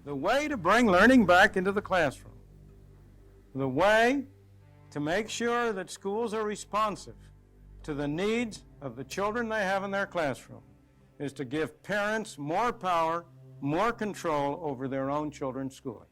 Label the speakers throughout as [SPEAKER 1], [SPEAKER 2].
[SPEAKER 1] the way to bring learning back into the classroom, the way to make sure that schools are responsive to the needs of the children they have in their classroom is to give parents more power, more control over their own children's schooling.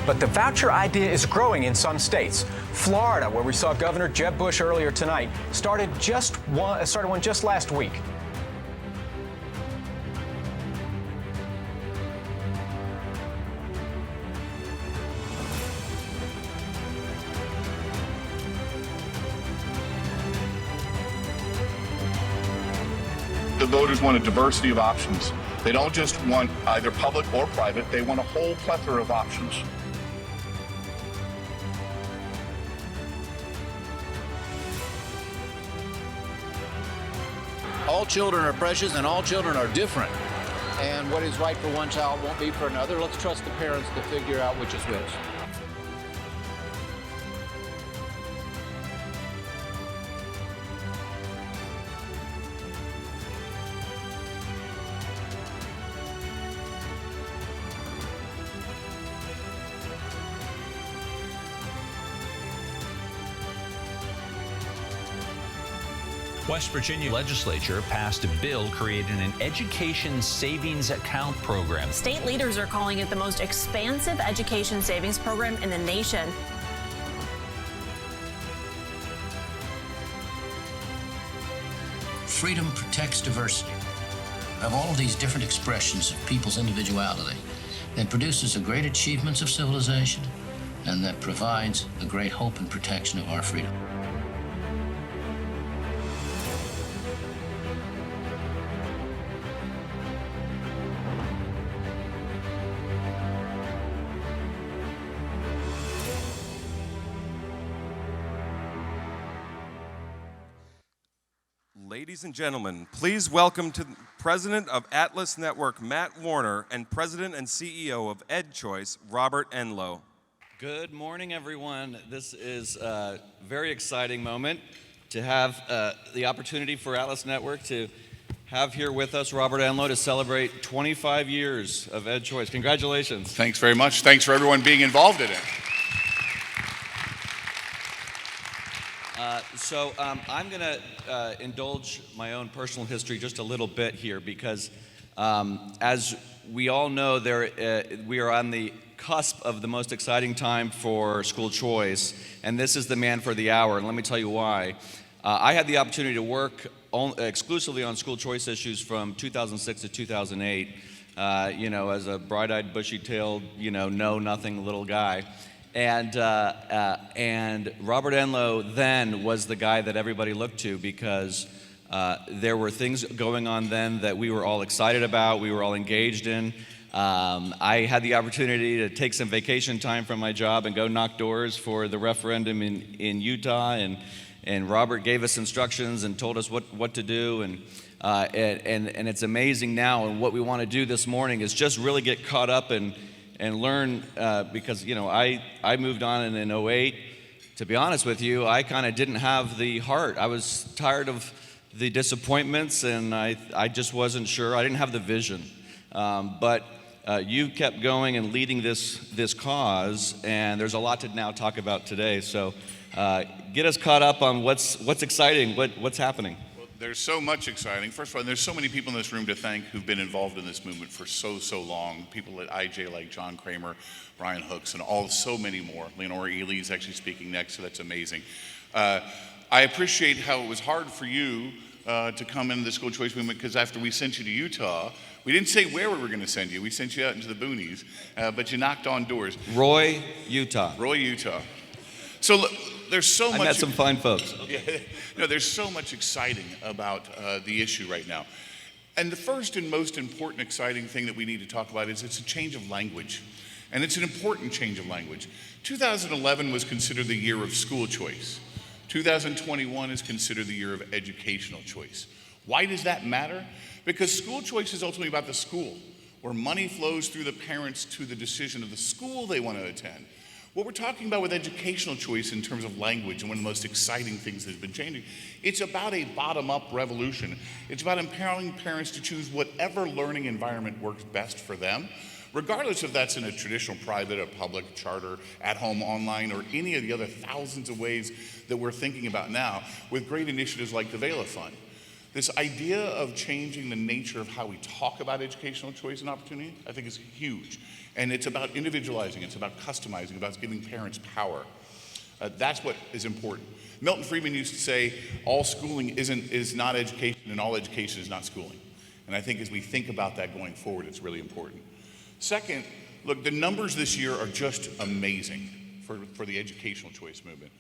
[SPEAKER 2] But the voucher idea is growing in some states. Florida, where we saw Governor Jeb Bush earlier tonight, started one just last week.
[SPEAKER 3] The voters want a diversity of options. They don't just want either public or private, they want a whole plethora of options.
[SPEAKER 4] All children are precious and all children are different. And what is right for one child won't be for another. Let's trust the parents to figure out which is which.
[SPEAKER 5] West Virginia legislature passed a bill creating an education savings account program.
[SPEAKER 6] State leaders are calling it the most expansive education savings program in the nation.
[SPEAKER 7] Freedom protects diversity of all of these different expressions of people's individuality, that produces the great achievements of civilization, and that provides the great hope and protection of our freedom.
[SPEAKER 8] Ladies and gentlemen, please welcome to President of Atlas Network, Matt Warner, and President and CEO of EdChoice, Robert Enlow.
[SPEAKER 9] Good morning, everyone. This is a very exciting moment to have the opportunity for Atlas Network to have here with us Robert Enlow to celebrate 25 years of EdChoice. Congratulations.
[SPEAKER 3] Thanks very much. Thanks for everyone being involved in it.
[SPEAKER 9] I'm going to indulge my own personal history just a little bit here because, as we all know, we are on the cusp of the most exciting time for school choice, and this is the man for the hour, and let me tell you why. I had the opportunity to work exclusively on school choice issues from 2006 to 2008, as a bright-eyed, bushy-tailed, know-nothing little guy. And Robert Enlow then was the guy that everybody looked to because there were things going on then that we were all excited about, we were all engaged in. I had the opportunity to take some vacation time from my job and go knock doors for the referendum in Utah, and Robert gave us instructions and told us what to do, and it's amazing now. And what we want to do this morning is just really get caught up and learn, because I moved on in 08. To be honest with you, I kind of didn't have the heart. I was tired of the disappointments, and I just wasn't sure. I didn't have the vision. But you kept going and leading this cause, and there's a lot to now talk about today. So get us caught up on what's exciting, what's happening.
[SPEAKER 3] There's so much exciting. First of all, there's so many people in this room to thank who've been involved in this movement for so long. People at IJ like John Kramer, Brian Hooks, and so many more. Leonora Ely is actually speaking next, so that's amazing. I appreciate how it was hard for you to come into the school choice movement, because after we sent you to Utah, we didn't say where we were going to send you. We sent you out into the boonies, but you knocked on doors.
[SPEAKER 9] Roy, Utah.
[SPEAKER 3] So look, there's so much.
[SPEAKER 9] I met some fine folks.
[SPEAKER 3] Yeah, there's so much exciting about the issue right now. And the first and most important exciting thing that we need to talk about is it's a change of language. And it's an important change of language. 2011 was considered the year of school choice. 2021 is considered the year of educational choice. Why does that matter? Because school choice is ultimately about the school, where money flows through the parents to the decision of the school they want to attend. What we're talking about with educational choice in terms of language, and one of the most exciting things that's been changing, it's about a bottom-up revolution. It's about empowering parents to choose whatever learning environment works best for them, regardless if that's in a traditional private, a public, charter, at-home, online, or any of the other thousands of ways that we're thinking about now with great initiatives like the VELA Fund. This idea of changing the nature of how we talk about educational choice and opportunity, I think is huge. And it's about individualizing, it's about customizing, about giving parents power. That's what is important. Milton Friedman used to say, all schooling is not education and all education is not schooling. And I think as we think about that going forward, it's really important. Second, look, the numbers this year are just amazing for the educational choice movement.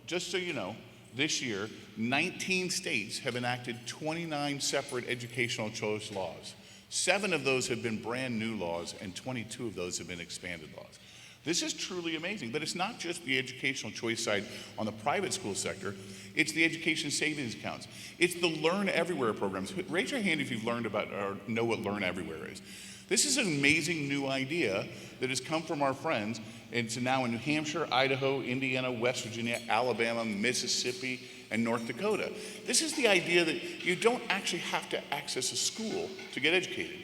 [SPEAKER 3] Just so you know, this year, 19 states have enacted 29 separate educational choice laws. 7 of those have been brand new laws, and 22 of those have been expanded laws. This is truly amazing, but it's not just the educational choice side on the private school sector, it's the education savings accounts. It's the Learn Everywhere programs. Raise your hand if you've learned about or know what Learn Everywhere is. This is an amazing new idea that has come from our friends. It's now in New Hampshire, Idaho, Indiana, West Virginia, Alabama, Mississippi, and North Dakota. This is the idea that you don't actually have to access a school to get educated.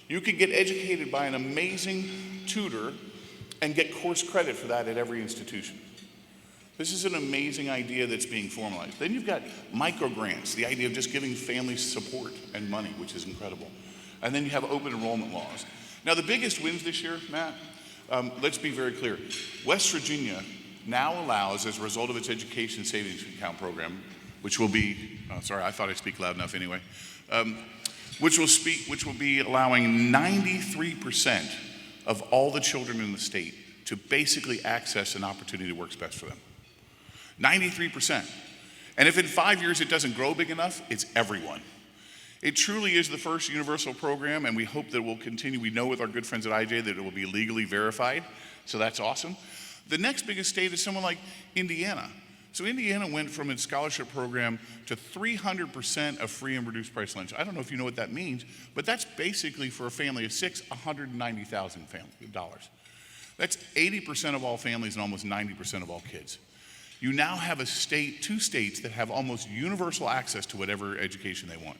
[SPEAKER 3] You can get educated by an amazing tutor and get course credit for that at every institution. This is an amazing idea that's being formalized. Then you've got microgrants, the idea of just giving families support and money, which is incredible. And then you have open enrollment laws. Now the biggest wins this year, Matt, let's be very clear. West Virginia now allows, as a result of its education savings account program, which will be, sorry, I thought I'd speak loud enough anyway, which will be allowing 93% of all the children in the state to basically access an opportunity that works best for them. 93%. And if in 5 years it doesn't grow big enough, it's everyone. It truly is the first universal program, and we hope that it will continue. We know with our good friends at IJ that it will be legally verified, so that's awesome. The next biggest state is someone like Indiana. So Indiana went from its scholarship program to 300% of free and reduced price lunch. I don't know if you know what that means, but that's basically for a family of 6, $190,000. That's 80% of all families and almost 90% of all kids. You now have two states that have almost universal access to whatever education they want,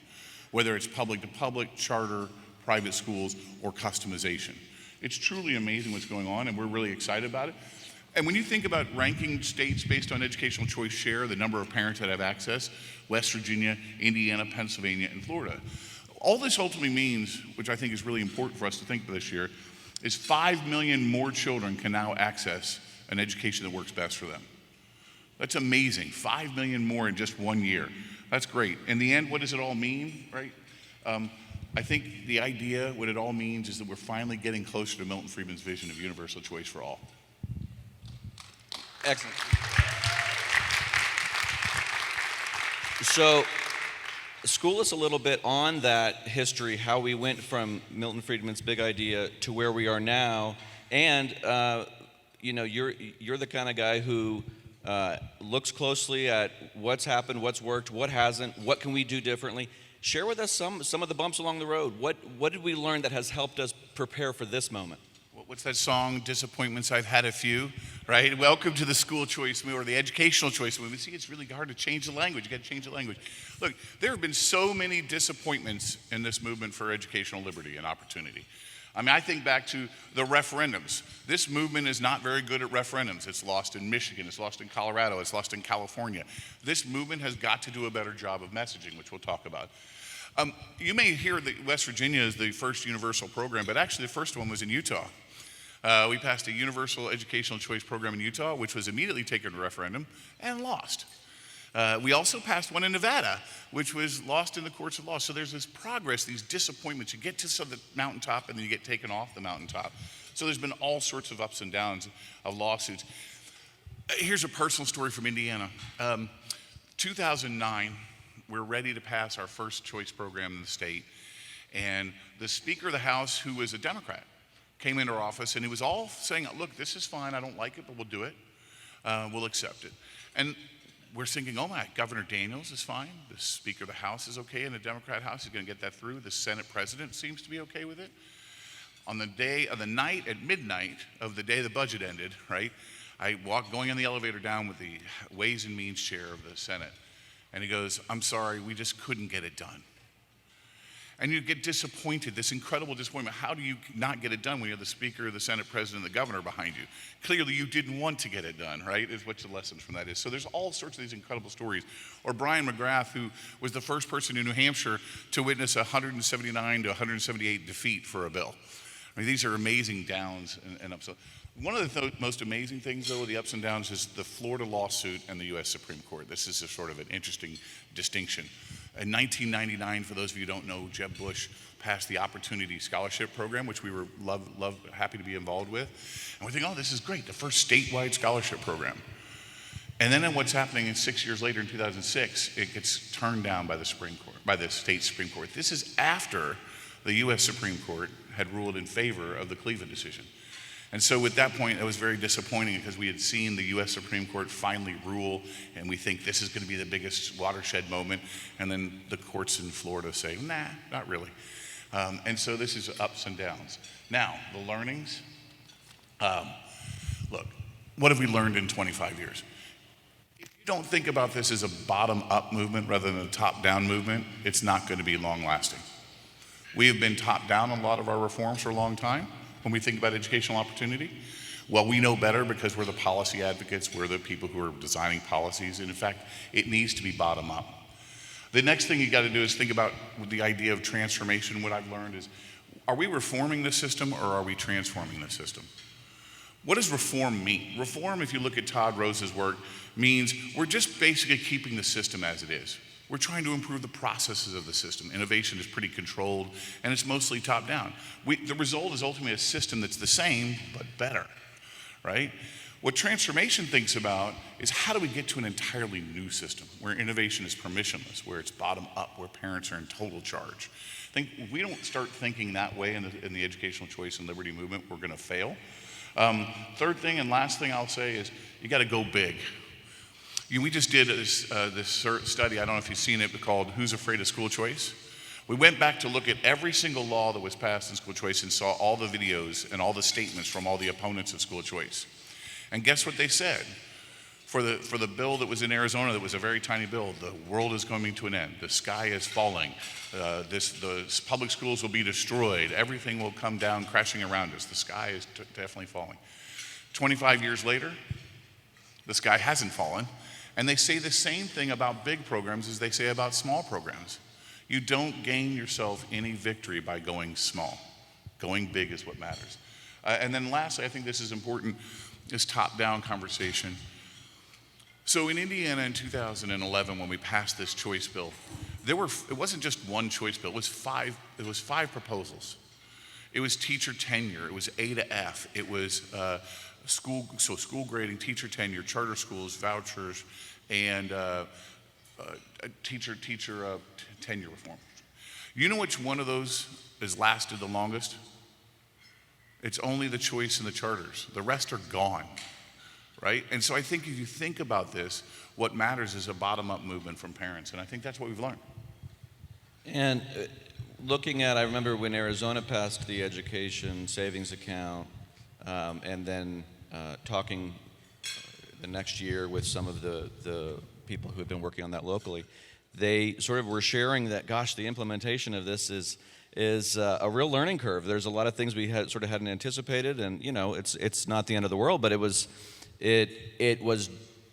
[SPEAKER 3] whether it's public to public, charter, private schools, or customization. It's truly amazing what's going on, and we're really excited about it. And when you think about ranking states based on educational choice share, the number of parents that have access, West Virginia, Indiana, Pennsylvania, and Florida, all this ultimately means, which I think is really important for us to think about this year, is 5 million more children can now access an education that works best for them. That's amazing, 5 million more in just 1 year. That's great. In the end, what does it all mean, right? I think the idea, what it all means is that we're finally getting closer to Milton Friedman's vision of universal choice for all.
[SPEAKER 9] Excellent. So, school us a little bit on that history, how we went from Milton Friedman's big idea to where we are now. And, you're the kind of guy who looks closely at what's happened, what's worked, what hasn't, what can we do differently. Share with us some of the bumps along the road. What did we learn that has helped us prepare for this moment?
[SPEAKER 3] What's that song, Disappointments, I've Had a Few, right? Welcome to the school choice movement, or the educational choice movement. See, it's really hard to change the language. You got to change the language. Look, there have been so many disappointments in this movement for educational liberty and opportunity. I mean, I think back to the referendums. This movement is not very good at referendums. It's lost in Michigan, it's lost in Colorado, it's lost in California. This movement has got to do a better job of messaging, which we'll talk about. You may hear that West Virginia is the first universal program, but actually the first one was in Utah. We passed a universal educational choice program in Utah, which was immediately taken to referendum and lost. We also passed one in Nevada, which was lost in the courts of law. So there's this progress, these disappointments. You get to the mountaintop and then you get taken off the mountaintop. So there's been all sorts of ups and downs of lawsuits. Here's a personal story from Indiana. 2009, we're ready to pass our first choice program in the state. And the Speaker of the House, who was a Democrat, came into our office and he was all saying, look, this is fine, I don't like it, but we'll do it. We'll accept it. And we're thinking, oh my, Governor Daniels is fine. The Speaker of the House is okay in the Democrat House. He's going to get that through. The Senate President seems to be okay with it. On the day of the night, at midnight of the day the budget ended, right, I going in the elevator down with the Ways and Means chair of the Senate, and he goes, I'm sorry, we just couldn't get it done. And you get disappointed, this incredible disappointment. How do you not get it done when you have the Speaker, the Senate President, and the Governor behind you? Clearly you didn't want to get it done, right, is what the lesson from that is. So there's all sorts of these incredible stories. Or Brian McGrath, who was the first person in New Hampshire to witness a 179 to 178 defeat for a bill. I mean, these are amazing downs and ups. One of the most amazing things, though, the ups and downs, is the Florida lawsuit and the U.S. Supreme Court. This is a sort of an interesting distinction. In 1999, for those of you who don't know, Jeb Bush passed the Opportunity Scholarship Program, which we were happy to be involved with. And we think, oh, this is great, the first statewide scholarship program. And then what's happening 6 years later in 2006, it gets turned down by the Supreme Court, by the state Supreme Court. This is after the U.S. Supreme Court had ruled in favor of the Cleveland decision. And so at that point, it was very disappointing because we had seen the U.S. Supreme Court finally rule, and we think this is going to be the biggest watershed moment. And then the courts in Florida say, nah, not really. And so this is ups and downs. Now, the learnings. Look, what have we learned in 25 years? If you don't think about this as a bottom-up movement rather than a top-down movement, it's not going to be long-lasting. We have been top-down on a lot of our reforms for a long time. When we think about educational opportunity, well, we know better because we're the policy advocates, we're the people who are designing policies, and in fact, it needs to be bottom up. The next thing you got to do is think about the idea of transformation. What I've learned is, are we reforming the system or are we transforming the system? What does reform mean? Reform, if you look at Todd Rose's work, means we're just basically keeping the system as it is. We're trying to improve the processes of the system. Innovation is pretty controlled, and it's mostly top-down. The result is ultimately a system that's the same, but better, right? What transformation thinks about is how do we get to an entirely new system where innovation is permissionless, where it's bottom-up, where parents are in total charge. If we don't start thinking that way in the educational choice and liberty movement, we're going to fail. Third thing and last thing I'll say is you got to go big. We just did this study, I don't know if you've seen it, called Who's Afraid of School Choice? We went back to look at every single law that was passed in school choice and saw all the videos and all the statements from all the opponents of school choice. And guess what they said? For the bill that was in Arizona that was a very tiny bill, the world is coming to an end. The sky is falling. The public schools will be destroyed. Everything will come down crashing around us. The sky is definitely falling. 25 years later, the sky hasn't fallen. And they say the same thing about big programs as they say about small programs. You don't gain yourself any victory by going small. Going big is what matters. And then lastly, I think this is important, is top-down conversation. So in Indiana in 2011, when we passed this choice bill, it wasn't just one choice bill, it was five proposals. It was teacher tenure, it was A to F, it was school grading, teacher tenure, charter schools, vouchers, and teacher tenure reform. You know which one of those has lasted the longest? It's only the choice and the charters. The rest are gone, right? And so I think if you think about this, what matters is a bottom-up movement from parents, and I think that's what we've learned.
[SPEAKER 9] And I remember when Arizona passed the education savings account, and then talking the next year with some of the people who have been working on that locally, they sort of were sharing that, gosh, the implementation of this is a real learning curve. There's a lot of things we hadn't anticipated, and it's not the end of the world, but it was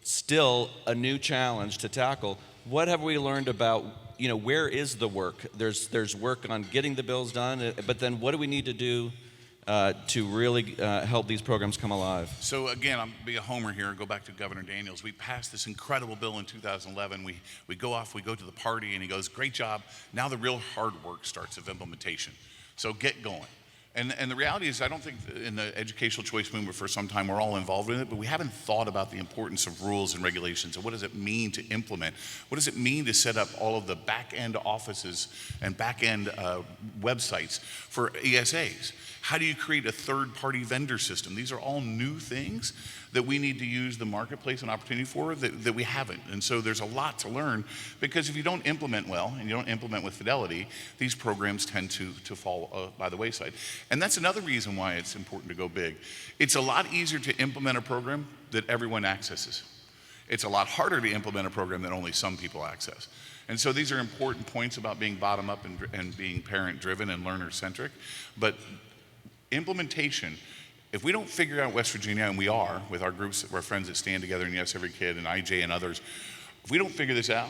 [SPEAKER 9] still a new challenge to tackle. What have we learned about, where is the work? There's work on getting the bills done, but then what do we need to do to really help these programs come alive?
[SPEAKER 3] So again, I'm be a homer here and go back to Governor Daniels. We passed this incredible bill in 2011. We go to the party and he goes, great job. Now the real hard work starts of implementation. So get going. And the reality is, I don't think in the educational choice movement for some time we're all involved in it, but we haven't thought about the importance of rules and regulations. And what does it mean to implement? What does it mean to set up all of the back-end offices and back-end websites for ESAs? How do you create a third-party vendor system? These are all new things that we need to use the marketplace and opportunity for that we haven't. And so there's a lot to learn, because if you don't implement well and you don't implement with fidelity, these programs tend to fall by the wayside. And that's another reason why it's important to go big. It's a lot easier to implement a program that everyone accesses. It's a lot harder to implement a program that only some people access. And so these are important points about being bottom-up and being parent-driven and learner-centric. But implementation, if we don't figure out West Virginia, and we are with our groups, our friends that stand together, and Yes Every Kid and IJ and others, if we don't figure this out,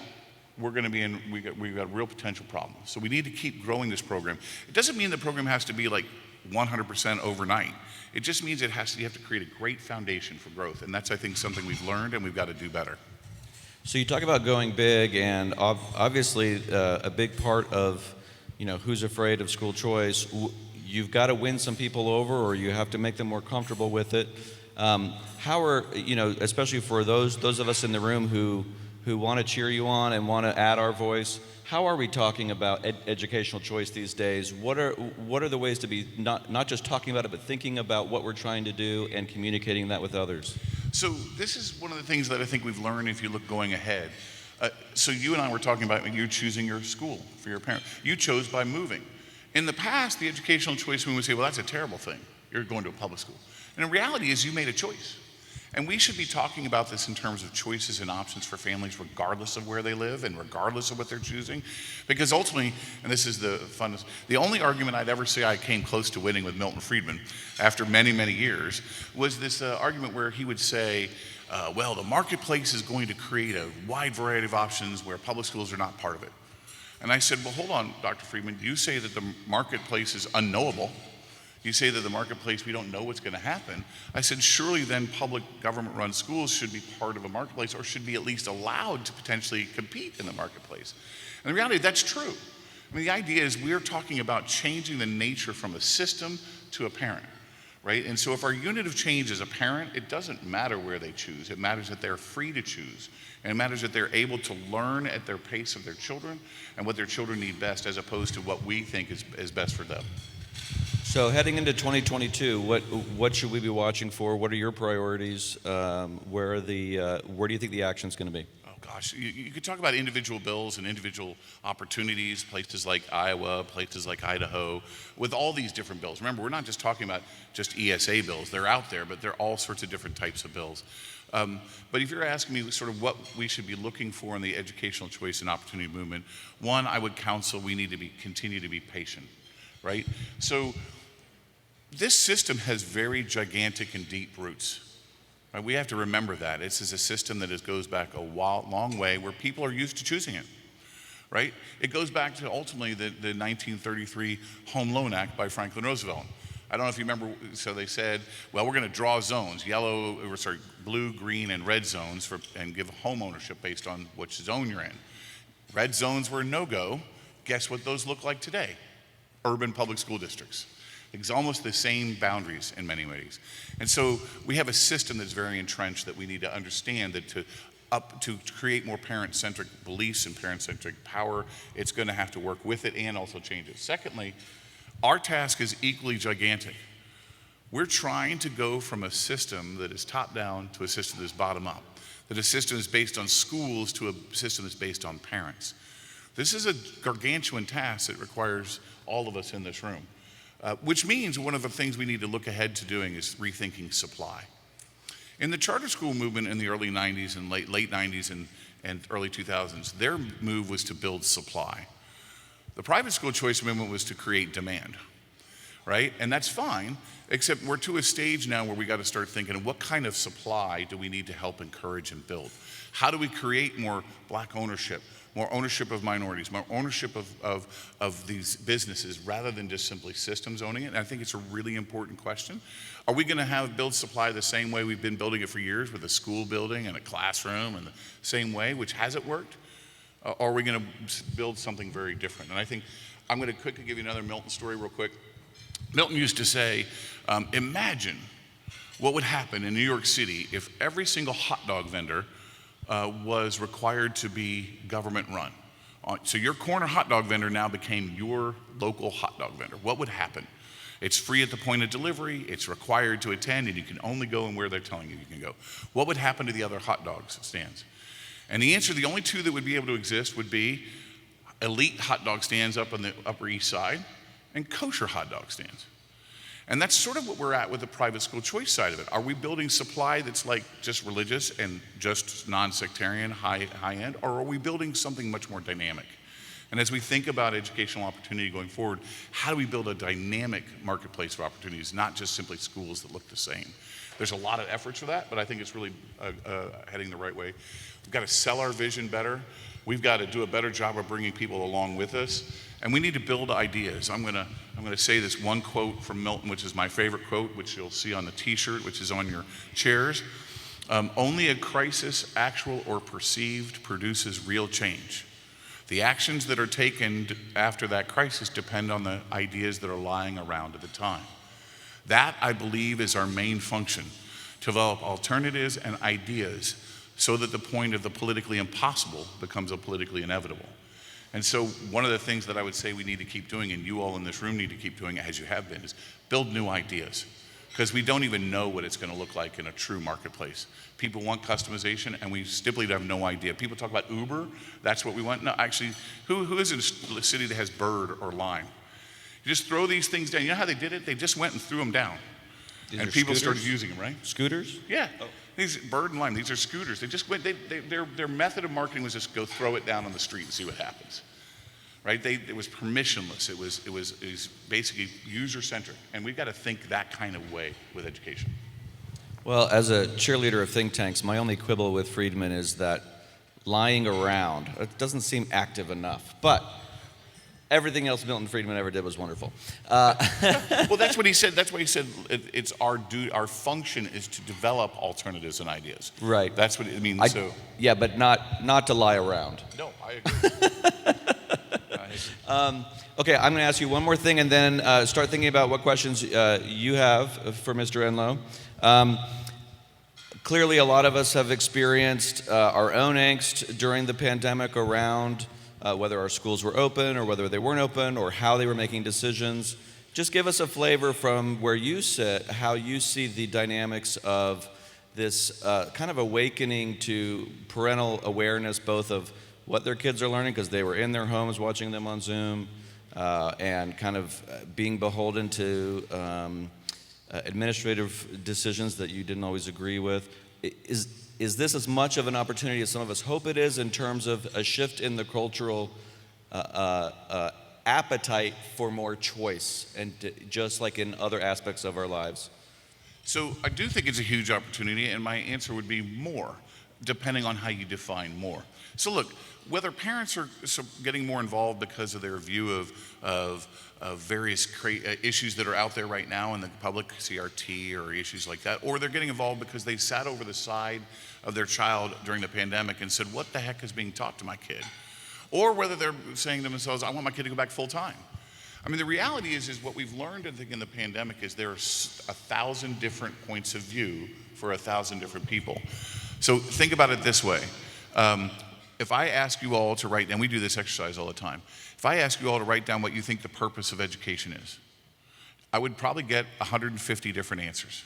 [SPEAKER 3] we're going to be we've got a real potential problem. So we need to keep growing this program. It doesn't mean the program has to be like 100% overnight. It just means you have to create a great foundation for growth. And that's, I think, something we've learned and we've got to do better.
[SPEAKER 9] So you talk about going big, and obviously a big part of, who's afraid of school choice, you've got to win some people over, or you have to make them more comfortable with it. How are, especially for those of us in the room who want to cheer you on and want to add our voice, how are we talking about educational choice these days? What are the ways to be not just talking about it, but thinking about what we're trying to do and communicating that with others?
[SPEAKER 3] So this is one of the things that I think we've learned if you look going ahead. So you and I were talking about when you're choosing your school for your parent. You chose by moving. In the past, the educational choice movement would say, well, that's a terrible thing. You're going to a public school. And the reality is you made a choice. And we should be talking about this in terms of choices and options for families regardless of where they live and regardless of what they're choosing. Because ultimately, and this is the funnest, the only argument I'd ever say I came close to winning with Milton Friedman after many, many years was this argument where he would say, well, the marketplace is going to create a wide variety of options where public schools are not part of it. And I said, well, hold on, Dr. Friedman, you say that the marketplace is unknowable. You say that the marketplace, we don't know what's going to happen. I said, surely then public government-run schools should be part of a marketplace, or should be at least allowed to potentially compete in the marketplace. And the reality, that's true. I mean, the idea is we're talking about changing the nature from a system to a parent, right? And so if our unit of change is a parent, it doesn't matter where they choose. It matters that they're free to choose. And it matters that they're able to learn at their pace of their children and what their children need best, as opposed to what we think is best for them.
[SPEAKER 9] So heading into 2022, what should we be watching for? What are your priorities? Where do you think the action's going to be?
[SPEAKER 3] Oh gosh, you could talk about individual bills and individual opportunities, places like Iowa, places like Idaho, with all these different bills. Remember, we're not just talking about just ESA bills. They're out there, but they're all sorts of different types of bills. But if you're asking me sort of what we should be looking for in the educational choice and opportunity movement, one, I would counsel we need to continue to be patient, right? So this system has very gigantic and deep roots. Right? We have to remember that. This is a system that goes back a long way, where people are used to choosing it, right? It goes back to ultimately the 1933 Home Loan Act by Franklin Roosevelt. I don't know if you remember, so they said, well, we're going to draw zones, blue, green, and red zones, and give home ownership based on which zone you're in. Red zones were no-go. Guess what those look like today? Urban public school districts. It's almost the same boundaries in many ways. And so we have a system that's very entrenched that we need to understand that to create more parent-centric beliefs and parent-centric power, it's going to have to work with it and also change it. Secondly, our task is equally gigantic. We're trying to go from a system that is top-down to a system that is bottom-up, that a system is based on schools to a system that's based on parents. This is a gargantuan task that requires all of us in this room. Which means one of the things we need to look ahead to doing is rethinking supply. In the charter school movement in the early 90s and late 90s and early 2000s, their move was to build supply. The private school choice movement was to create demand, right? And that's fine, except we're to a stage now where we got to start thinking, what kind of supply do we need to help encourage and build? How do we create more black ownership, more ownership of minorities, more ownership of these businesses, rather than just simply systems owning it? And I think it's a really important question. Are we going to build supply the same way we've been building it for years, with a school building and a classroom and the same way, which hasn't worked? Or are we going to build something very different? And I think I'm going to quickly give you another Milton story real quick. Milton used to say, imagine what would happen in New York City if every single hot dog vendor was required to be government run. So your corner hot dog vendor now became your local hot dog vendor. What would happen? It's free at the point of delivery, it's required to attend, and you can only go in where they're telling you can go. What would happen to the other hot dogs stands? And the answer, the only two that would be able to exist would be elite hot dog stands up on the Upper East Side and kosher hot dog stands. And that's sort of what we're at with the private school choice side of it. Are we building supply that's like just religious and just non-sectarian, high end, or are we building something much more dynamic? And as we think about educational opportunity going forward, how do we build a dynamic marketplace of opportunities, not just simply schools that look the same? There's a lot of efforts for that, but I think it's really heading the right way. We've got to sell our vision better. We've got to do a better job of bringing people along with us. And we need to build ideas. I'm gonna say this one quote from Milton, which is my favorite quote, which you'll see on the t-shirt, which is on your chairs. Only a crisis, actual or perceived, produces real change. The actions that are taken after that crisis depend on the ideas that are lying around at the time. That, I believe, is our main function, to develop alternatives and ideas so that the point of the politically impossible becomes a politically inevitable. And so one of the things that I would say we need to keep doing, and you all in this room need to keep doing as you have been, is build new ideas. Because we don't even know what it's going to look like in a true marketplace. People want customization, and we simply have no idea. People talk about Uber, that's what we want. No, actually, who is in a city that has Bird or Lime? You just throw these things down. You know how they did it? They just went and threw them down. And people started using them, right?
[SPEAKER 9] Scooters?
[SPEAKER 3] Yeah. Oh. These Bird and Lime, these are scooters. They just went, their method of marketing was just go throw it down on the street and see what happens. Right? It was permissionless. It was basically user-centric. And we've got to think that kind of way with education.
[SPEAKER 9] Well, as a cheerleader of think tanks, my only quibble with Friedman is that lying around, it doesn't seem active enough. But everything else Milton Friedman ever did was wonderful.
[SPEAKER 3] Well, that's what he said. That's why he said it's our function is to develop alternatives and ideas.
[SPEAKER 9] Right.
[SPEAKER 3] That's what it means.
[SPEAKER 9] Yeah, but not to lie around.
[SPEAKER 3] No, I agree.
[SPEAKER 9] Okay, I'm going to ask you one more thing and then start thinking about what questions you have for Mr. Enlow. Clearly, a lot of us have experienced our own angst during the pandemic around whether our schools were open or whether they weren't open or how they were making decisions. Just give us a flavor from where you sit, how you see the dynamics of this kind of awakening to parental awareness, both of what their kids are learning because they were in their homes watching them on Zoom, and kind of being beholden to administrative decisions that you didn't always agree with. Is this as much of an opportunity as some of us hope it is in terms of a shift in the cultural appetite for more choice, and just like in other aspects of our lives?
[SPEAKER 3] So I do think it's a huge opportunity, and my answer would be more, depending on how you define more. So look, whether parents are getting more involved because of their view of various issues that are out there right now in the public, CRT or issues like that, or they're getting involved because they sat over the side of their child during the pandemic and said, what the heck is being taught to my kid? Or whether they're saying to themselves, I want my kid to go back full time. I mean, the reality is what we've learned, I think, in the pandemic is there are 1,000 different points of view for 1,000 different people. So think about it this way. If I ask you all to write, and we do this exercise all the time, if I ask you all to write down what you think the purpose of education is, I would probably get 150 different answers.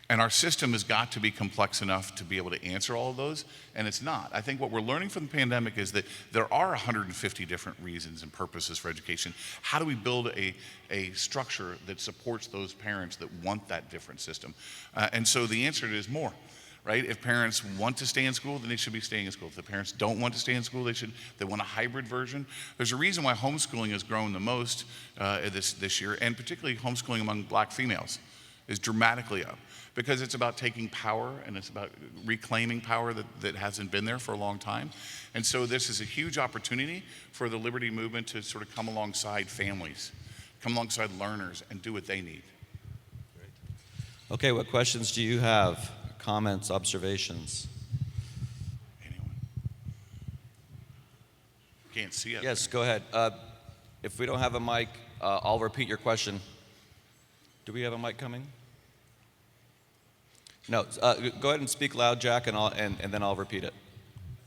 [SPEAKER 3] And our system has got to be complex enough to be able to answer all of those, and it's not. I think what we're learning from the pandemic is that there are 150 different reasons and purposes for education. How do we build a structure that supports those parents that want that different system? And so the answer is more. Right? If parents want to stay in school, then they should be staying in school. If the parents don't want to stay in school, they want a hybrid version. There's a reason why homeschooling has grown the most this year, and particularly homeschooling among black females is dramatically up, because it's about taking power and it's about reclaiming power that hasn't been there for a long time. And so this is a huge opportunity for the liberty movement to sort of come alongside families, come alongside learners, and do what they need.
[SPEAKER 9] Okay, what questions do you have? Comments, observations?
[SPEAKER 3] Anyone? Can't see it.
[SPEAKER 9] Yes, go ahead. If we don't have a mic, I'll repeat your question. Do we have a mic coming? No. Go ahead and speak loud, Jack, and then I'll repeat it.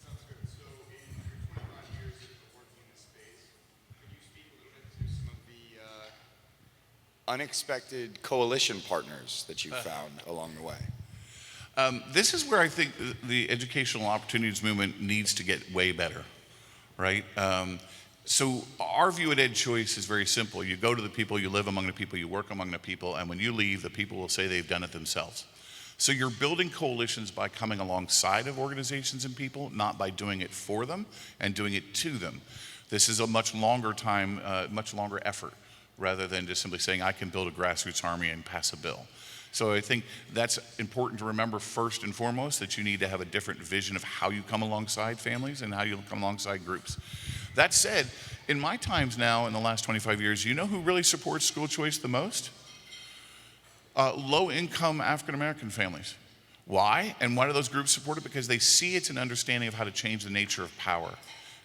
[SPEAKER 10] Sounds good. So in your 25 years of working in this space, could you speak a little bit to some of the unexpected coalition partners that you found along the way?
[SPEAKER 3] This is where I think the educational opportunities movement needs to get way better, right? So our view at EdChoice is very simple. You go to the people, you live among the people, you work among the people, and when you leave, the people will say they've done it themselves. So you're building coalitions by coming alongside of organizations and people, not by doing it for them and doing it to them. This is a much longer time, much longer effort, rather than just simply saying, I can build a grassroots army and pass a bill. So I think that's important to remember first and foremost, that you need to have a different vision of how you come alongside families and how you come alongside groups. That said, in my times now, in the last 25 years, you know who really supports school choice the most? Low-income African-American families. Why? And why do those groups support it? Because they see it's an understanding of how to change the nature of power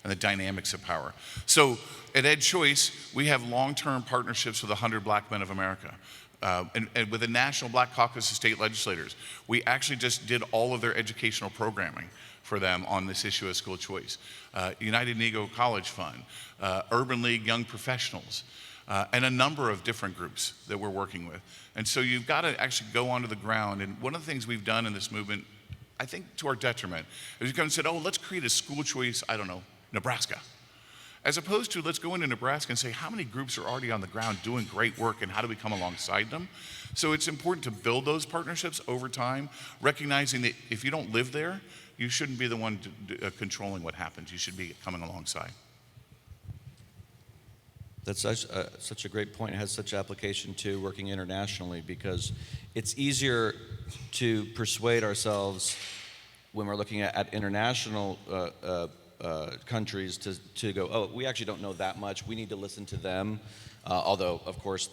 [SPEAKER 3] and the dynamics of power. So at EdChoice, we have long-term partnerships with 100 Black Men of America. And with the National Black Caucus of State Legislators. We actually just did all of their educational programming for them on this issue of school choice. United Negro College Fund, Urban League Young Professionals, and a number of different groups that we're working with. And so you've got to actually go onto the ground. And one of the things we've done in this movement, I think to our detriment, is we come and said, oh, let's create a school choice, I don't know, Nebraska. As opposed to, let's go into Nebraska and say, how many groups are already on the ground doing great work and how do we come alongside them? So it's important to build those partnerships over time, recognizing that if you don't live there, you shouldn't be the one controlling what happens. You should be coming alongside.
[SPEAKER 9] That's such a great point. It has such application to working internationally, because it's easier to persuade ourselves when we're looking at international countries to go, oh, we actually don't know that much. We need to listen to them. Although, of course,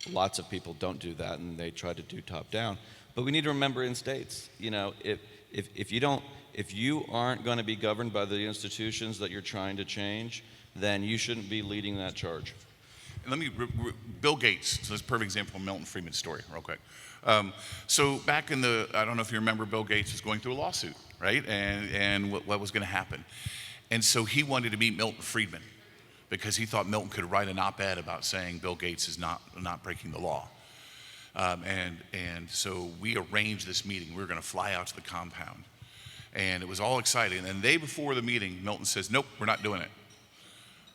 [SPEAKER 9] lots of people don't do that and they try to do top down. But we need to remember in states, if you aren't going to be governed by the institutions that you're trying to change, then you shouldn't be leading that charge.
[SPEAKER 3] And Bill Gates, so that's a perfect example of Milton Friedman's story, real quick. So back in I don't know if you remember, Bill Gates was going through a lawsuit, right? And what was going to happen. And so he wanted to meet Milton Friedman because he thought Milton could write an op-ed about saying Bill Gates is not breaking the law. And so we arranged this meeting. We were going to fly out to the compound. And it was all exciting. And the day before the meeting, Milton says, nope, we're not doing it.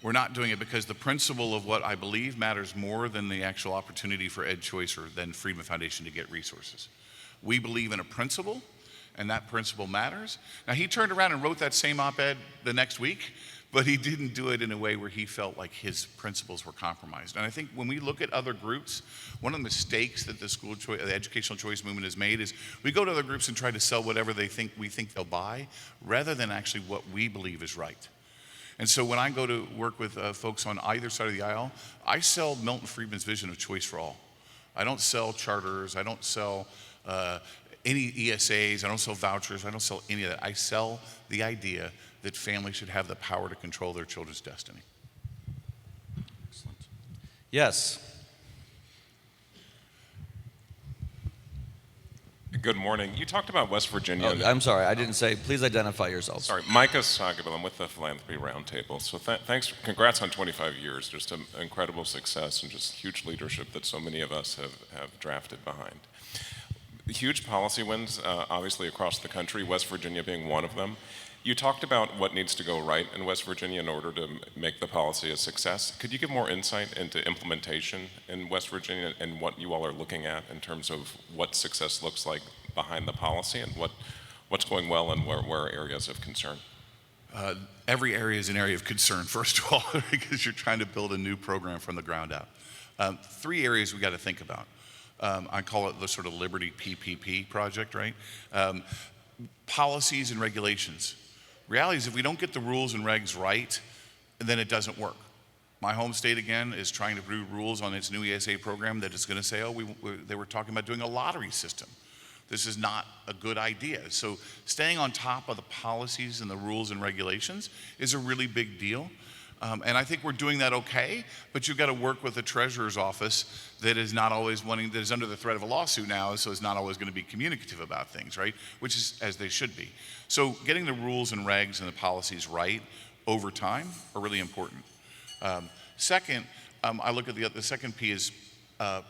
[SPEAKER 3] We're not doing it because the principle of what I believe matters more than the actual opportunity for EdChoice or than Friedman Foundation to get resources. We believe in a principle, and that principle matters. Now, he turned around and wrote that same op-ed the next week, but he didn't do it in a way where he felt like his principles were compromised. And I think when we look at other groups, one of the mistakes that the educational choice movement has made is we go to other groups and try to sell whatever we think they'll buy, rather than actually what we believe is right. And so when I go to work with folks on either side of the aisle, I sell Milton Friedman's vision of choice for all. I don't sell charters. I don't sell any ESAs. I don't sell vouchers. I don't sell any of that. I sell the idea that families should have the power to control their children's destiny.
[SPEAKER 9] Excellent. Yes.
[SPEAKER 8] Good morning. You talked about West Virginia.
[SPEAKER 9] Oh, I'm sorry, I didn't say, please identify yourself.
[SPEAKER 8] Sorry, Micah Sagabel. I'm with the Philanthropy Roundtable. So thanks, congrats on 25 years. Just an incredible success and just huge leadership that so many of us have drafted behind. Huge policy wins, obviously across the country, West Virginia being one of them. You talked about what needs to go right in West Virginia in order to make the policy a success. Could you give more insight into implementation in West Virginia and what you all are looking at in terms of what success looks like behind the policy and what's going well and where are areas of concern?
[SPEAKER 3] Every area is an area of concern, first of all, because you're trying to build a new program from the ground up. 3 areas we got to think about. I call it the sort of Liberty PPP project, right? Policies and regulations. Reality is if we don't get the rules and regs right, then it doesn't work. My home state, again, is trying to do rules on its new ESA program that is going to say, oh, they were talking about doing a lottery system. This is not a good idea. So staying on top of the policies and the rules and regulations is a really big deal. And I think we're doing that okay, but you've got to work with the treasurer's office that is not always that is under the threat of a lawsuit now, so it's not always going to be communicative about things, right? Which is as they should be. So getting the rules and regs and the policies right over time are really important. Second, I look at the second P is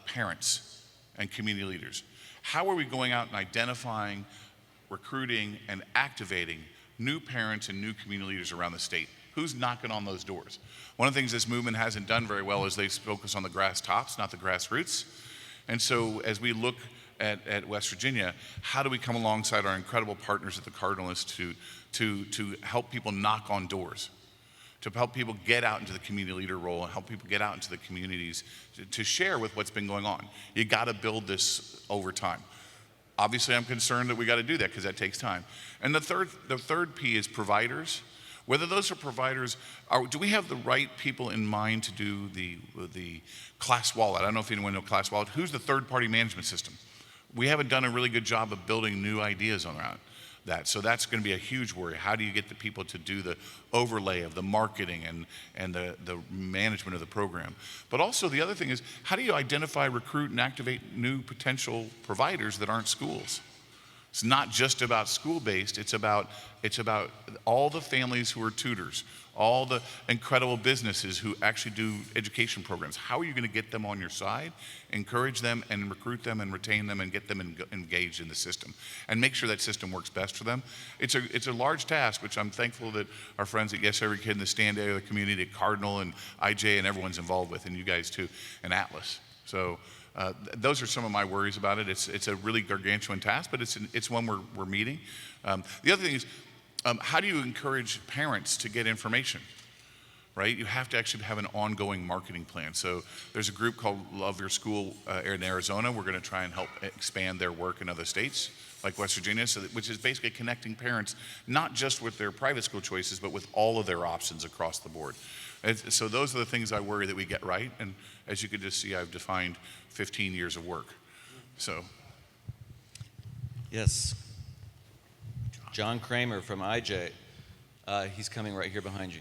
[SPEAKER 3] parents and community leaders? How are we going out and identifying, recruiting, and activating new parents and new community leaders around the state? Who's knocking on those doors? One of the things this movement hasn't done very well is they focus on the grass tops, not the grassroots. And so as we look at West Virginia, how do we come alongside our incredible partners at the Cardinal Institute to help people knock on doors, to help people get out into the community leader role and help people get out into the communities to share with what's been going on? You got to build this over time. Obviously, I'm concerned that we got to do that because that takes time. And the third P is providers. Whether those are providers, do we have the right people in mind to do the Class Wallet? I don't know if anyone knows Class Wallet. Who's the third-party management system? We haven't done a really good job of building new ideas on that. So that's going to be a huge worry. How do you get the people to do the overlay of the marketing and the management of the program? But also the other thing is, how do you identify, recruit, and activate new potential providers that aren't schools? It's not just about school-based, it's about all the families who are tutors, all the incredible businesses who actually do education programs. How are you going to get them on your side, encourage them and recruit them and retain them and get them engaged in the system and make sure that system works best for them? It's a large task, which I'm thankful that our friends at Yes Every Kid in the Stand area of the community, at Cardinal and IJ and everyone's involved with, and you guys too, and Atlas. So those are some of my worries about it. It's a really gargantuan task, but it's one we're meeting. The other thing is, how do you encourage parents to get information, right? You have to actually have an ongoing marketing plan. So there's a group called Love Your School in Arizona. We're going to try and help expand their work in other states like West Virginia, which is basically connecting parents not just with their private school choices, but with all of their options across the board. So those are the things I worry that we get right. And as you can just see, I've defined 15 years of work. So.
[SPEAKER 9] Yes. John Kramer from IJ. He's coming right here behind you.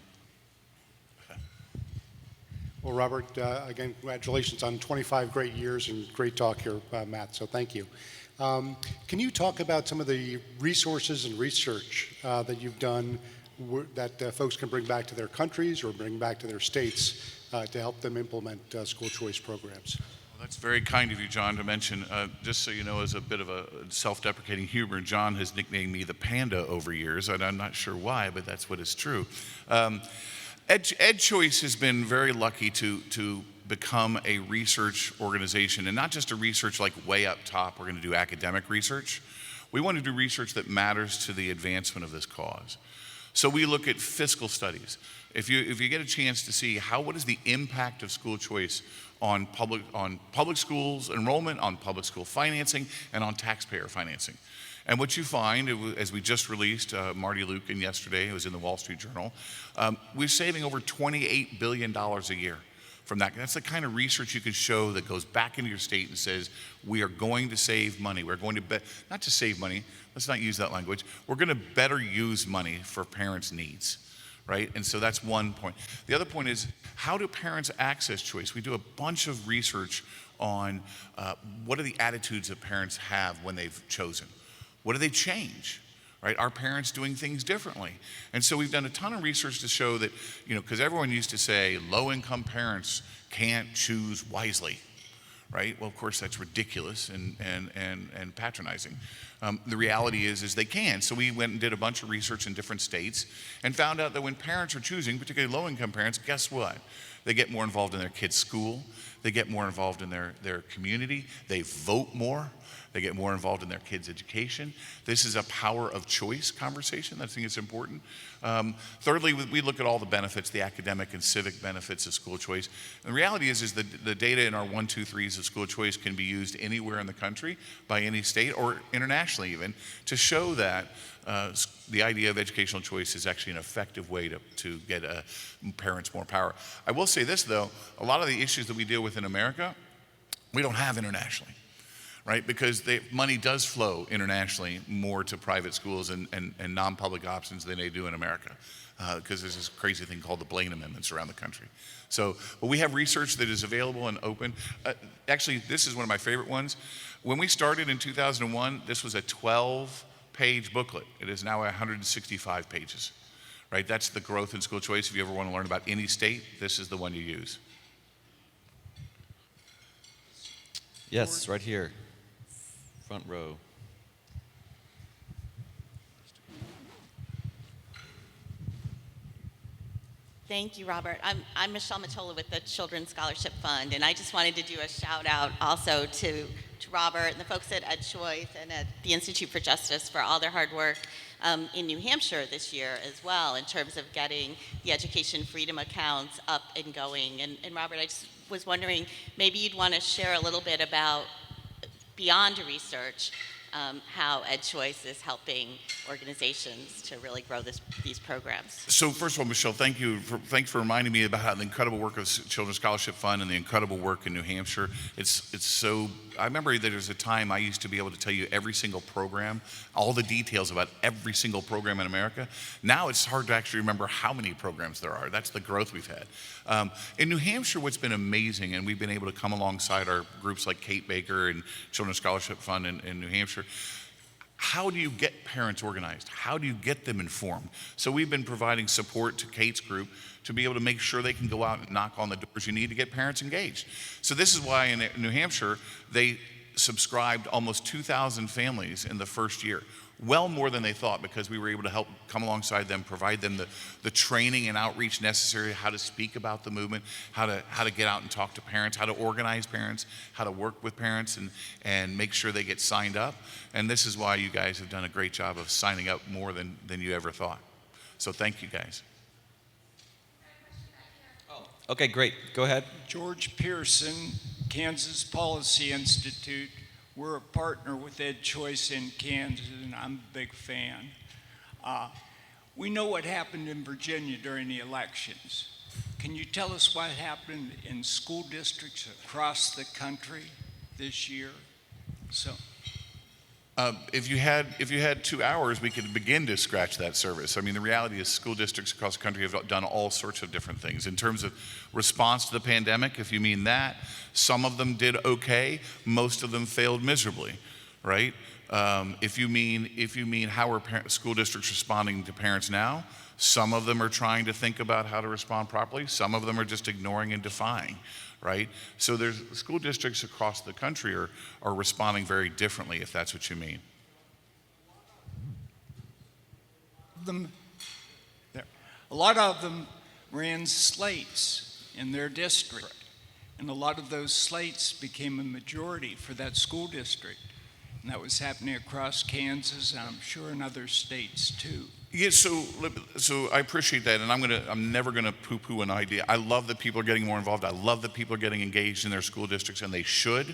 [SPEAKER 11] Well, Robert, again, congratulations on 25 great years and great talk here, Matt, so thank you. Can you talk about some of the resources and research that you've done that folks can bring back to their countries or bring back to their states to help them implement school choice programs?
[SPEAKER 3] Well, that's very kind of you, John, to mention. Just so you know, as a bit of a self-deprecating humor, John has nicknamed me the Panda over years, and I'm not sure why, but that's what is true. EdChoice has been very lucky to become a research organization, and not just a research like way up top, we're going to do academic research. We want to do research that matters to the advancement of this cause. So we look at fiscal studies. If you get a chance to see what is the impact of school choice on public schools enrollment, on public school financing, and on taxpayer financing. And what you find, as we just released, Marty Lucan yesterday, it was in the Wall Street Journal, we're saving over $28 billion a year from that. That's the kind of research you can show that goes back into your state and says, we are going to save money. We're going to, not to save money, let's not use that language. We're going to better use money for parents' needs, right? And so that's one point. The other point is, how do parents access choice? We do a bunch of research on what are the attitudes that parents have when they've chosen. What do they change? Right? Are parents doing things differently? And so we've done a ton of research to show that, because everyone used to say low-income parents can't choose wisely, right? Well, of course, that's ridiculous and patronizing. The reality is they can. So we went and did a bunch of research in different states and found out that when parents are choosing, particularly low-income parents, guess what? They get more involved in their kids' school. They get more involved in their community. They vote more. They get more involved in their kids' education. This is a power of choice conversation. I think it's important. Thirdly, we look at all the benefits, the academic and civic benefits of school choice. And the reality is that the data in our 1, 2, 3s of school choice can be used anywhere in the country, by any state, or internationally even, to show that the idea of educational choice is actually an effective way to get parents more power. I will say this, though. A lot of the issues that we deal with in America, we don't have internationally. Right, because money does flow internationally more to private schools and non-public options than they do in America, because there's this crazy thing called the Blaine Amendments around the country. So, but we have research that is available and open. Actually, this is one of my favorite ones. When we started in 2001, this was a 12-page booklet. It is now 165 pages. Right, that's the growth in school choice. If you ever want to learn about any state, this is the one you use.
[SPEAKER 9] Yes, right here. Front row.
[SPEAKER 12] Thank you, Robert. I'm Michelle Matola with the Children's Scholarship Fund, and I just wanted to do a shout out also to Robert and the folks at EdChoice and at the Institute for Justice for all their hard work in New Hampshire this year as well, in terms of getting the education freedom accounts up and going. And Robert, I just was wondering, maybe you'd want to share a little bit about, beyond research, how EdChoice is helping organizations to really grow these programs.
[SPEAKER 3] So first of all, Michelle, thanks for reminding me about the incredible work of Children's Scholarship Fund and the incredible work in New Hampshire. It's so, I remember that there was a time I used to be able to tell you every single program, all the details about every single program in America. Now it's hard to actually remember how many programs there are. That's the growth we've had. In New Hampshire, what's been amazing, and we've been able to come alongside our groups like Kate Baker and Children's Scholarship Fund in New Hampshire. How do you get parents organized? How do you get them informed? So we've been providing support to Kate's group to be able to make sure they can go out and knock on the doors you need to get parents engaged. So this is why in New Hampshire, they subscribed almost 2,000 families in the first year. Well more than they thought, because we were able to help come alongside them, provide them the training and outreach necessary, how to speak about the movement, how to get out and talk to parents, how to organize parents, how to work with parents and make sure they get signed up. And this is why you guys have done a great job of signing up more than you ever thought. So thank you guys.
[SPEAKER 9] Okay, great. Go ahead.
[SPEAKER 13] George Pearson, Kansas Policy Institute. We're a partner with EdChoice in Kansas, and I'm a big fan. We know what happened in Virginia during the elections. Can you tell us what happened in school districts across the country this year? So,
[SPEAKER 3] if you had 2 hours, we could begin to scratch that surface. I mean, the reality is school districts across the country have done all sorts of different things. In terms of response to the pandemic, if you mean that, some of them did okay, most of them failed miserably, right? If you mean how are school districts responding to parents now, some of them are trying to think about how to respond properly, some of them are just ignoring and defying. Right? So there's school districts across the country are responding very differently, if that's what you mean.
[SPEAKER 13] A lot of them ran slates in their district. Correct. And a lot of those slates became a majority for that school district. And that was happening across Kansas, and I'm sure in other states too.
[SPEAKER 3] Yeah, so I appreciate that, and I'm never gonna poo-poo an idea. I love that people are getting more involved. I love that people are getting engaged in their school districts, and they should.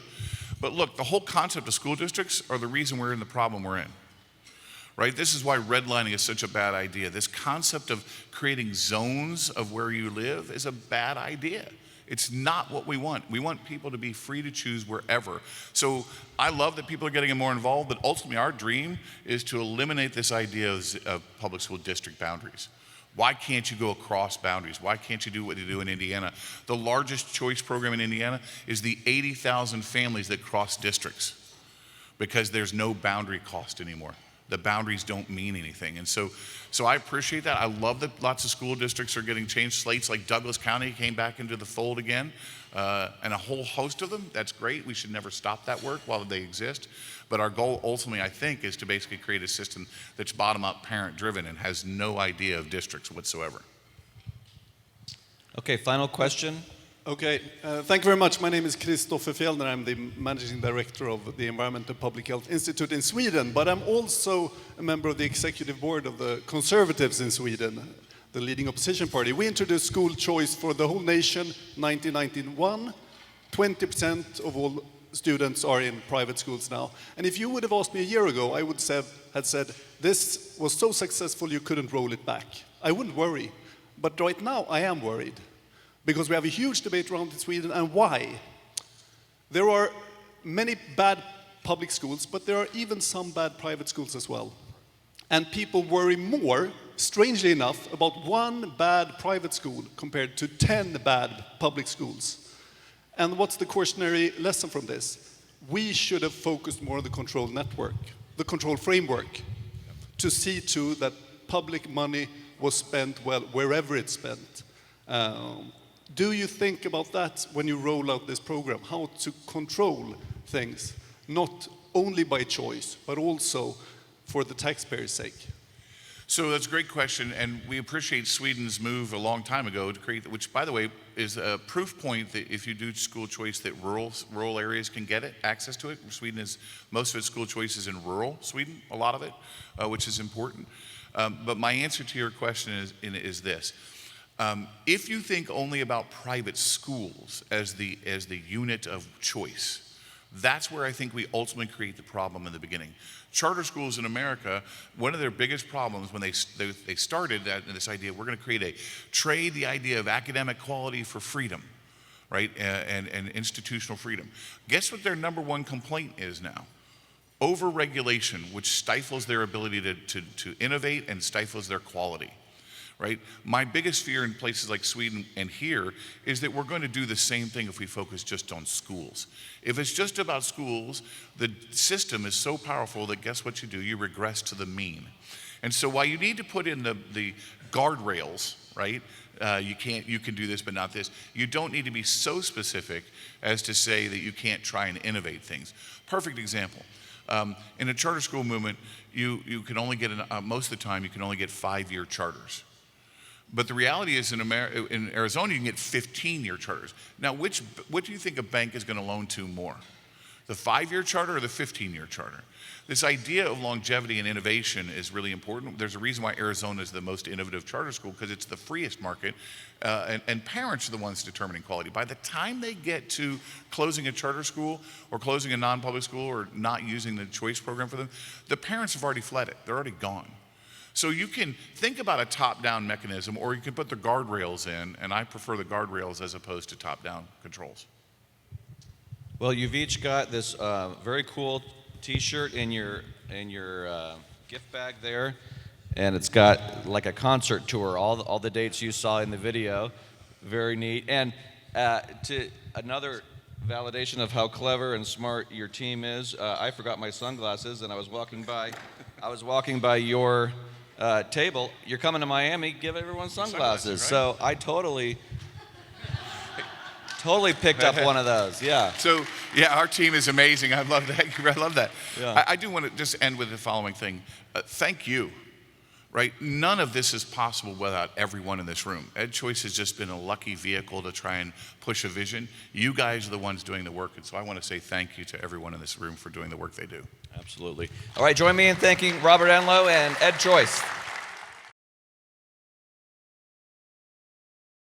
[SPEAKER 3] But look, the whole concept of school districts are the reason we're in the problem we're in. Right? This is why redlining is such a bad idea. This concept of creating zones of where you live is a bad idea. It's not what we want. We want people to be free to choose wherever. So I love that people are getting more involved, but ultimately our dream is to eliminate this idea of public school district boundaries. Why can't you go across boundaries? Why can't you do what you do in Indiana? The largest choice program in Indiana is the 80,000 families that cross districts because there's no boundary cost anymore. The boundaries don't mean anything. And so I appreciate that. I love that lots of school districts are getting changed. Slates like Douglas County came back into the fold again, and a whole host of them. That's great. We should never stop that work while they exist. But our goal ultimately, I think, is to basically create a system that's bottom-up, parent-driven, and has no idea of districts whatsoever.
[SPEAKER 9] Okay, final question.
[SPEAKER 14] Okay, thank you very much. My name is Christopher Fjellner. I'm the Managing Director of the Environmental Public Health Institute in Sweden, but I'm also a member of the Executive Board of the Conservatives in Sweden, the leading opposition party. We introduced school choice for the whole nation 1991. 20% of all students are in private schools now. And if you would have asked me a year ago, I would have said, this was so successful you couldn't roll it back. I wouldn't worry. But right now, I am worried. Because we have a huge debate around in Sweden, and why? There are many bad public schools, but there are even some bad private schools as well. And people worry more, strangely enough, about one bad private school compared to 10 bad public schools. And what's the cautionary lesson from this? We should have focused more on the control network, the control framework, to see to that public money was spent well wherever it's spent. Do you think about that when you roll out this program? How to control things, not only by choice, but also for the taxpayer's sake?
[SPEAKER 3] So that's a great question, and we appreciate Sweden's move a long time ago to create, which by the way is a proof point that if you do school choice that rural areas can get it, access to it. Sweden is, most of its school choice is in rural Sweden, a lot of it, which is important. But my answer to your question is this. If you think only about private schools as the unit of choice, that's where I think we ultimately create the problem in the beginning. Charter schools in America, one of their biggest problems when they started this idea, we're going to trade the idea of academic quality for freedom, right, and institutional freedom. Guess what their number one complaint is now? Over-regulation, which stifles their ability to innovate and stifles their quality. Right? My biggest fear in places like Sweden and here is that we're going to do the same thing if we focus just on schools. If it's just about schools, the system is so powerful that guess what you do? You regress to the mean. And so while you need to put in the guardrails, right? You can do this but not this. You don't need to be so specific as to say that you can't try and innovate things. Perfect example. In a charter school movement, you can only get, most of the time, you can only get 5-year charters. But the reality is in Arizona, you can get 15-year charters. Now, what do you think a bank is going to loan to more? The 5-year charter or the 15-year charter? This idea of longevity and innovation is really important. There's a reason why Arizona is the most innovative charter school, because it's the freest market, and parents are the ones determining quality. By the time they get to closing a charter school or closing a non-public school or not using the choice program for them, the parents have already fled it. They're already gone. So you can think about a top-down mechanism, or you can put the guardrails in, and I prefer the guardrails as opposed to top-down controls.
[SPEAKER 9] Well, you've each got this very cool T-shirt in your gift bag there, and it's got like a concert tour, all the dates you saw in the video. Very neat. And to another validation of how clever and smart your team is, I forgot my sunglasses, and I was walking by your table. You're coming to Miami, give everyone sunglasses. Right? So I totally picked up one of those. Yeah.
[SPEAKER 3] So yeah, our team is amazing. I love that. I love that.
[SPEAKER 9] Yeah.
[SPEAKER 3] I do want to just end with the following thing. Thank you. Right? None of this is possible without everyone in this room. EdChoice has just been a lucky vehicle to try and push a vision. You guys are the ones doing the work, and so I want to say thank you to everyone in this room for doing the work they do.
[SPEAKER 9] Absolutely. All right, join me in thanking Robert Enlow and EdChoice.